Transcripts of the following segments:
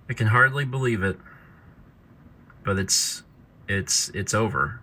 I can hardly believe it, but it's over.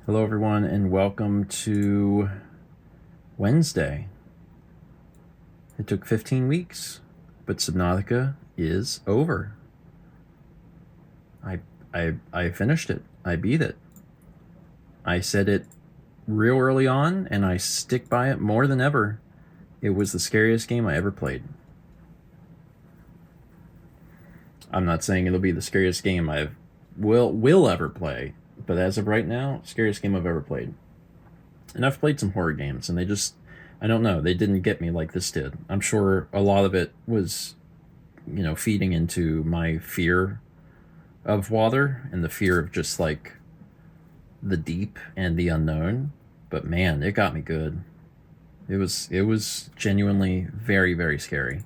Hello, everyone, and welcome to Wednesday. It took 15 weeks, but Subnautica is over. I finished it. I beat it. I said it real early on, and I stick by it more than ever. It was the scariest game I ever played. I'm not saying it'll be the scariest game I will ever play, but as of right now, scariest game I've ever played. And I've played some horror games, and I don't know, they didn't get me like this did. I'm sure a lot of it was, feeding into my fear of water and the fear of just like the deep and the unknown. But man, it got me good. It was genuinely very, very scary.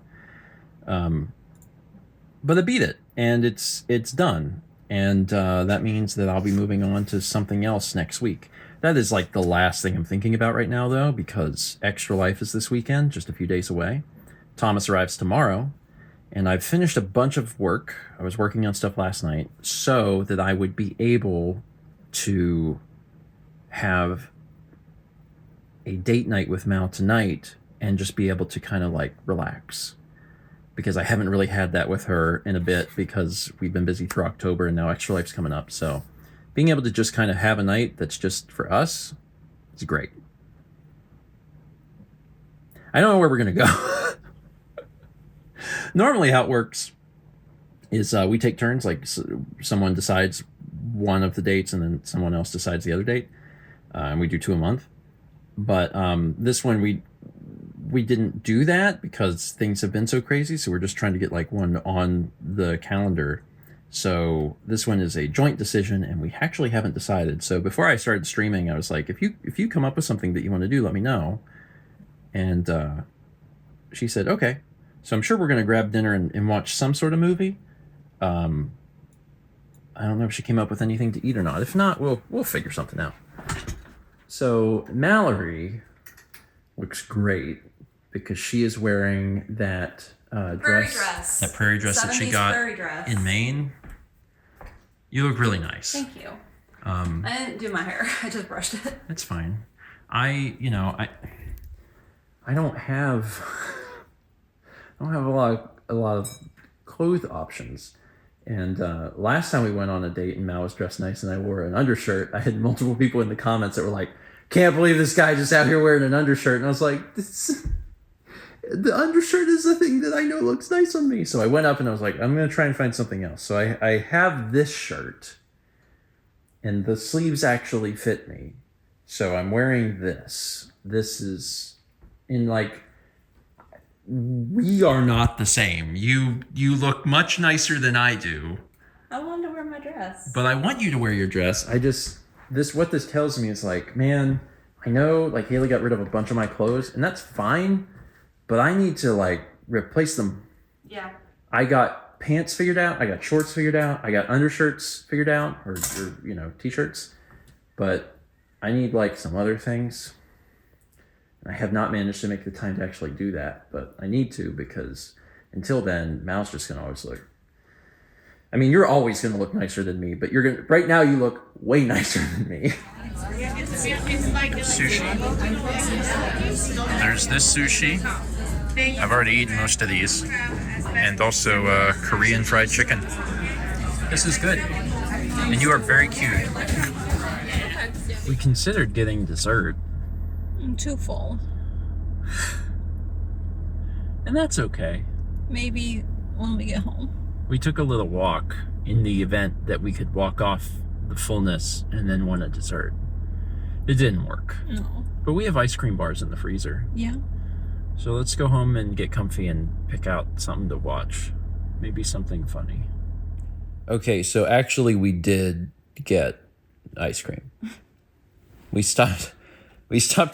But I beat it, and it's done, and that means that I'll be moving on to something else next week. That is like the last thing I'm thinking about right now, though, because Extra Life is this weekend, just a few days away. Thomas arrives tomorrow, and I've finished a bunch of work. I was working on stuff last night so that I would be able to have a date night with Mal tonight and just be able to kind of like relax. Because I haven't really had that with her in a bit because we've been busy through October and now Extra Life's coming up. So being able to just kind of have a night that's just for us is great. I don't know where we're going to go. Normally how it works is we take turns, like someone decides one of the dates and then someone else decides the other date. And we do 2 a month. But this one we didn't do that because things have been so crazy, so we're just trying to get like one on the calendar. So this one is a joint decision, and we actually haven't decided. So before I started streaming, I was like, if you come up with something that you want to do, let me know. And she said, okay. So I'm sure we're going to grab dinner and watch some sort of movie. I don't know if she came up with anything to eat or not. If not, we'll figure something out. So Mallory looks great because she is wearing that dress. That prairie dress that she got in Maine. You look really nice. Thank you. I didn't do my hair. I just brushed it. That's fine. I don't have a lot of clothes options. And last time we went on a date and Mal was dressed nice and I wore an undershirt, I had multiple people in the comments that were like, can't believe this guy just out here wearing an undershirt. And I was like, the undershirt is the thing that I know looks nice on me. So I went up and I was like, I'm going to try and find something else. So I have this shirt and the sleeves actually fit me. So I'm wearing this. This is in like, we are not the same. You look much nicer than I do. I wanted to wear my dress. But I want you to wear your dress. What this tells me is like, man, I know like Haley got rid of a bunch of my clothes and that's fine, but I need to like replace them. Yeah. I got pants figured out. I got shorts figured out. I got undershirts figured out or t-shirts, but I need like some other things. I have not managed to make the time to actually do that, but I need to because until then, Mal's just going to always look. I mean, you're always going to look nicer than me, but right now you look way nicer than me. Sushi. There's this sushi. I've already eaten most of these. And also Korean fried chicken. This is good. And you are very cute. We considered getting dessert. I'm too full. And that's okay. Maybe when we get home. We took a little walk in the event that we could walk off the fullness and then want a dessert. It didn't work. No. But we have ice cream bars in the freezer. Yeah. So let's go home and get comfy and pick out something to watch. Maybe something funny. Okay, so actually we did get ice cream. We stopped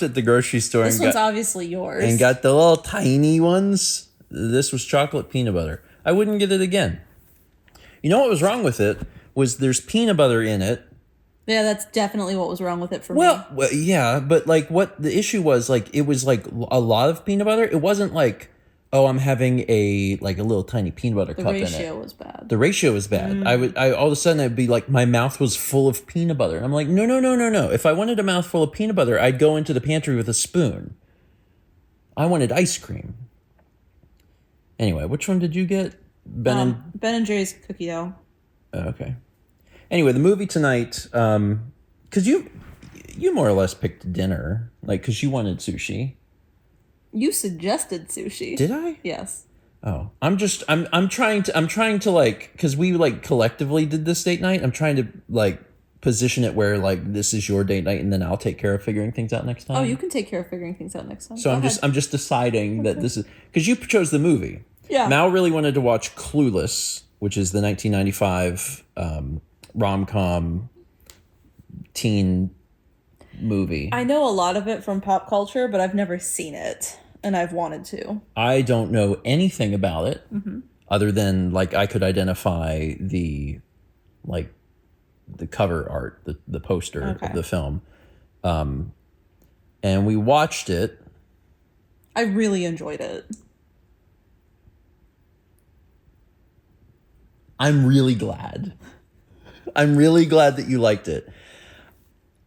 at the grocery store. This one's obviously yours. And got the little tiny ones. This was chocolate peanut butter. I wouldn't get it again. You know what was wrong with it? Was there's peanut butter in it. Yeah, that's definitely what was wrong with it for me. Well, yeah, but like what the issue was, like it was like a lot of peanut butter. It wasn't like oh, I'm having a little tiny peanut butter The cup in it. ratio was bad. The ratio was bad. I all of a sudden I'd be like, my mouth was full of peanut butter. I'm like, no, no, no, no, no. If I wanted a mouthful of peanut butter, I'd go into the pantry with a spoon. I wanted ice cream. Anyway, which one did you get? Ben and Jerry's cookie dough. Okay. Anyway, the movie tonight, because you more or less picked dinner, like, because you wanted sushi. You suggested sushi. Did I? Yes. Oh, I'm trying to like, because we like collectively did this date night. I'm trying to like position it where like this is your date night, and then I'll take care of figuring things out next time. Oh, you can take care of figuring things out next time. So I'm just deciding that this is, because you chose the movie. Yeah. Mal really wanted to watch Clueless, which is the 1995 rom-com teen movie. I know a lot of it from pop culture, but I've never seen it, and I've wanted to. I don't know anything about it, other than like I could identify the cover art, the poster of the film, and we watched it. I really enjoyed it. I'm really glad. I'm really glad that you liked it.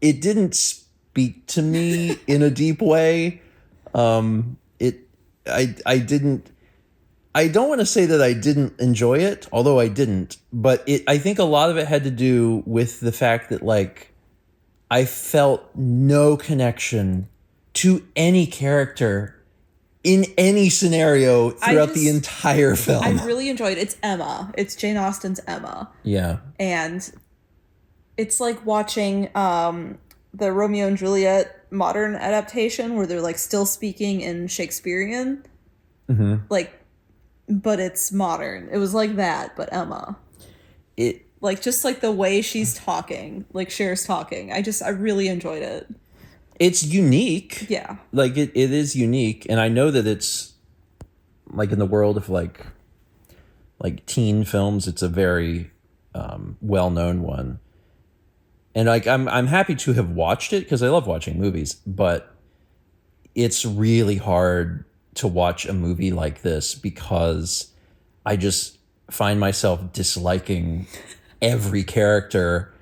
It didn't speak to me in a deep way. I didn't. I don't want to say that I didn't enjoy it, although I didn't. But I think a lot of it had to do with the fact that like I felt no connection to any character in any scenario throughout the entire film. I really enjoyed it. It's Emma. It's Jane Austen's Emma. Yeah. And it's like watching the Romeo and Juliet modern adaptation where they're like still speaking in Shakespearean. Mm-hmm. Like, but it's modern. It was like that, but Emma. Like just like the way she's talking, like Cher's talking. I really enjoyed it. It's unique. Yeah. Like it is unique. And I know that it's like in the world of like teen films, it's a very well-known one. And like I'm happy to have watched it because I love watching movies, but it's really hard to watch a movie like this because I just find myself disliking every character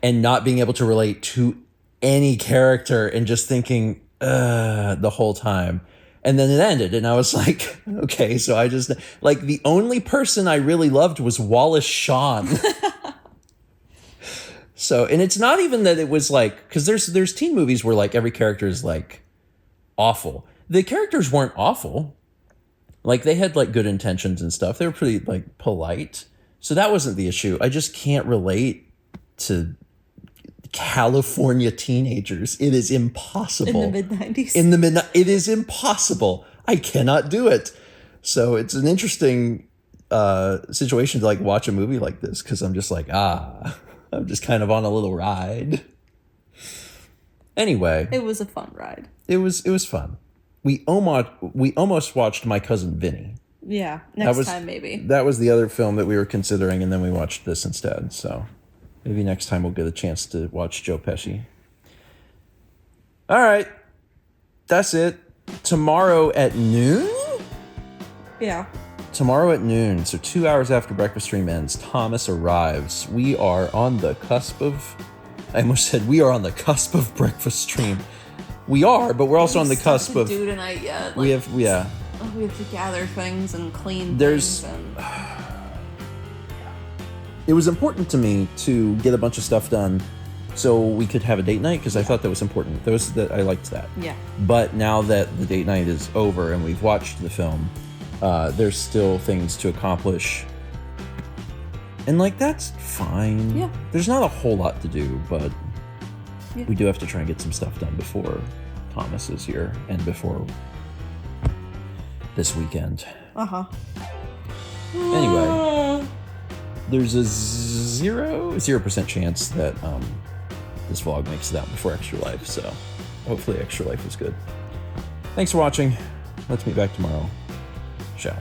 and not being able to relate to any character and just thinking the whole time. And then it ended and I was like, okay, so I just like the only person I really loved was Wallace Shawn. So, and it's not even that it was like, because there's teen movies where like every character is like awful. The characters weren't awful. Like they had like good intentions and stuff. They were pretty like polite. So that wasn't the issue. I just can't relate to California teenagers. It is impossible. In the mid-90s. It is impossible. I cannot do it. So it's an interesting situation to like watch a movie like this because I'm just like, I'm just kind of on a little ride. Anyway, it was a fun ride. It was fun. We almost watched My Cousin Vinny. Yeah, next time maybe. That was the other film that we were considering, and then we watched this instead. So maybe next time we'll get a chance to watch Joe Pesci. All right, that's it. Tomorrow at noon? Yeah. Tomorrow at noon, so 2 hours after Breakfast Stream ends, Thomas arrives. We are on the cusp of... I almost said we are on the cusp of Breakfast Stream. We are, but we're also on the cusp of... do tonight yet. Like, we have to gather things and clean things. It was important to me to get a bunch of stuff done so we could have a date night because I thought that was important. I liked that. Yeah. But now that the date night is over and we've watched the film, there's still things to accomplish. And like that's fine. Yeah. There's not a whole lot to do, but we do have to try and get some stuff done before Thomas is here and before this weekend. Anyway, there's a 0% chance that this vlog makes it out before Extra Life, so hopefully Extra Life is good. Thanks for watching. Let's meet back tomorrow. Ciao.